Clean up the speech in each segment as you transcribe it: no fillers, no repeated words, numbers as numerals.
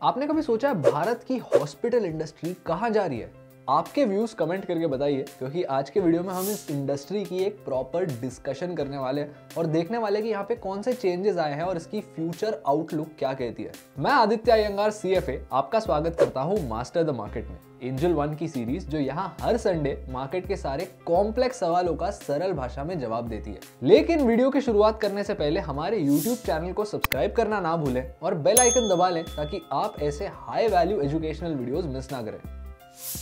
आपने कभी सोचा है भारत की हॉस्पिटल इंडस्ट्री कहाँ जा रही है? आपके व्यूज कमेंट करके बताइए, क्योंकि आज के वीडियो में हम इस इंडस्ट्री की एक प्रॉपर डिस्कशन करने वाले हैं और देखने वाले कि यहाँ पे कौन से चेंजेस आए हैं और इसकी फ्यूचर आउटलुक क्या कहती है। मैं आदित्य अयंगार CFA आपका स्वागत करता हूँ मास्टर द मार्केट में, एंजल 1 की सीरीज जो यहाँ हर संडे मार्केट के सारे कॉम्प्लेक्स सवालों का सरल भाषा में जवाब देती है। लेकिन वीडियो की शुरुआत करने से पहले हमारे YouTube चैनल को सब्सक्राइब करना ना भूलें और बेल आइकन दबा लें ताकि आप ऐसे high value educational videos miss ना करें।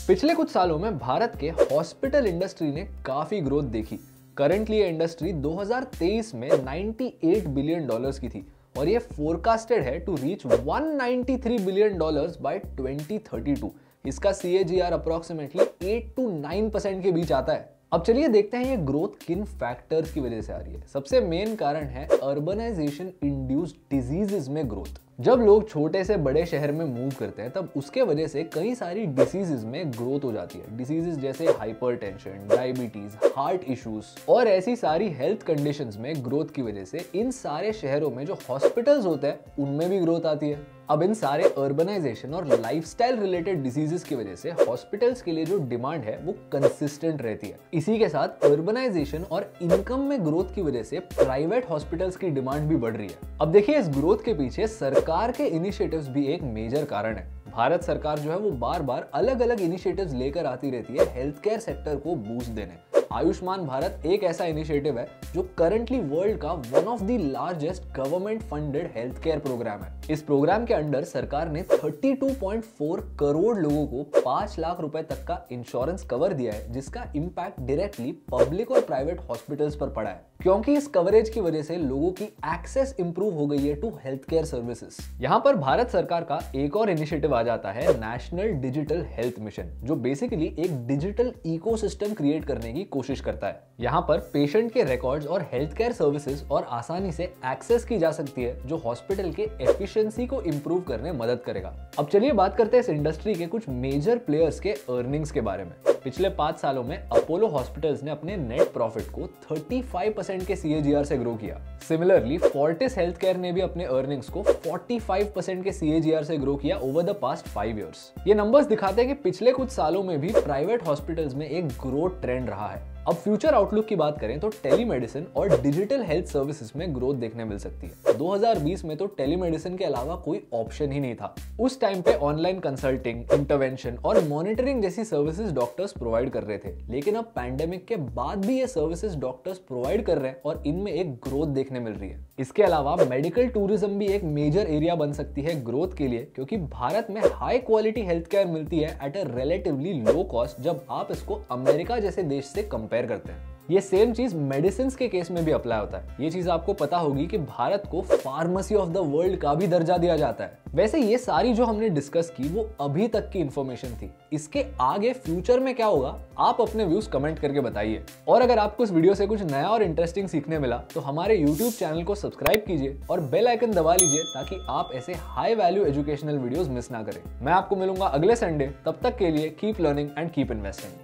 पिछले कुछ सालों में भारत के हॉस्पिटल इंडस्ट्री ने काफी ग्रोथ देखी। करंटली ये इंडस्ट्री 2023 में $98 बिलियन की थी और ये फोरकास्टेड है टू रीच $193 बिलियन बाय 2032। इसका CAGR अप्रोक्सीमेटली 8 to 9% के बीच आता है। अब चलिए देखते हैं ये ग्रोथ किन फैक्टर्स की वजह से आ रही है। सबसे मेन कारण है अर्बनाइजेशन इंड्यूस्ड डिजीजेस में ग्रोथ। जब लोग छोटे से बड़े शहर में मूव करते हैं तब उसके वजह से कई सारी डिसीजेस में ग्रोथ हो जाती है। डिसीजेस जैसे हाइपरटेंशन, डायबिटीज, हार्ट इश्यूज और ऐसी सारी हेल्थ कंडीशंस में ग्रोथ की वजह से इन सारे शहरों में जो हॉस्पिटल्स होते हैं उनमें भी ग्रोथ आती है। अब इन सारे अर्बनाइजेशन और लाइफस्टाइल रिलेटेड डिसीजेस की वजह से हॉस्पिटल्स के लिए जो डिमांड है वो कंसिस्टेंट रहती है। इसी के साथ अर्बनाइजेशन और इनकम में ग्रोथ की वजह से प्राइवेट हॉस्पिटल्स की डिमांड भी बढ़ रही है। अब देखिए, इस ग्रोथ के पीछे सरकार के इनिशिएटिव्स भी एक मेजर कारण है। भारत सरकार जो है वो बार बार अलग अलग इनिशिएटिव्स लेकर आती रहती है हेल्थ केयर सेक्टर को बूस्ट देने। आयुष्मान भारत एक ऐसा इनिशिएटिव है जो करंटली वर्ल्ड का one of the largest government funded health care programme है। इस प्रोग्राम के अंडर सरकार ने 32.4 करोड़ लोगों को 5 लाख रुपए तक का इंश्योरेंस कवर दिया है, जिसका इम्पैक्ट डायरेक्टली पब्लिक और प्राइवेट हॉस्पिटल्स पर पड़ा है, क्योंकि इस कवरेज की वजह से लोगों की एक्सेस इंप्रूव हो गई है टू हेल्थ केयर सर्विसेज। यहाँ पर भारत सरकार का एक और इनिशिएटिव आ जाता है नेशनल डिजिटल हेल्थ मिशन, जो बेसिकली एक डिजिटल इकोसिस्टम क्रिएट करने की कोशिश करता है। यहाँ पर पेशेंट के रिकॉर्ड्स और हेल्थ केयर सर्विसेज और आसानी से एक्सेस की जा सकती है, जो हॉस्पिटल के एफिशिएंसी को इंप्रूव करने में मदद करेगा। अब चलिए बात करते हैं इस इंडस्ट्री के कुछ मेजर प्लेयर्स के अर्निंग्स के बारे में। पिछले 5 सालों में अपोलो हॉस्पिटल्स ने अपने नेट प्रॉफिट को 35% के CAGR से ग्रो किया। सिमिलरली फोर्टिस हेल्थ केयर ने भी अपने अर्निंग्स को 45% के CAGR से ग्रो किया ओवर द पास्ट 5 इयर्स। ये नंबर्स दिखाते हैं कि पिछले कुछ सालों में भी प्राइवेट हॉस्पिटल्स में एक ग्रोथ ट्रेंड रहा है। अब फ्यूचर आउटलुक की बात करें तो टेलीमेडिसिन और डिजिटल हेल्थ सर्विसेज में ग्रोथ देखने मिल सकती है। 2020 में तो टेलीमेडिसिन के अलावा कोई ऑप्शन ही नहीं था। उस टाइम पे ऑनलाइन कंसल्टिंग, इंटरवेंशन और मॉनिटरिंग जैसी सर्विसेज डॉक्टर्स प्रोवाइड कर रहे थे, लेकिन अब पैंडेमिक के बाद भी ये सर्विसेज डॉक्टर्स प्रोवाइड कर रहे हैं और इनमें एक ग्रोथ देखने मिल रही है। इसके अलावा मेडिकल टूरिज्म भी एक मेजर एरिया बन सकती है ग्रोथ के लिए, क्योंकि भारत में हाई क्वालिटी हेल्थ केयर मिलती है at a relatively low cost जब आप इसको अमेरिका जैसे देश से कंपेयर करते हैं। ये सेम चीज मेडिसिन के केस में भी अप्लाई होता है। ये चीज आपको पता होगी कि भारत को फार्मेसी ऑफ द वर्ल्ड का भी दर्जा दिया जाता है। वैसे ये सारी जो हमने डिस्कस की वो अभी तक की इंफॉर्मेशन थी। इसके आगे फ्यूचर में क्या होगा आप अपने व्यूज कमेंट करके बताइए। और अगर आपको इस वीडियो से कुछ नया और इंटरेस्टिंग सीखने मिला तो हमारे YouTube चैनल को सब्सक्राइब कीजिए और बेल आइकन दबा लीजिए ताकि आप ऐसे high value educational videos miss ना करें। मैं आपको मिलूंगा अगले संडे, तब तक के लिए keep learning and keep investing.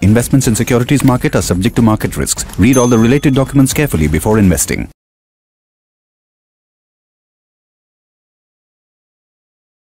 Investments in securities market are subject to market risks. Read all the related documents carefully before investing.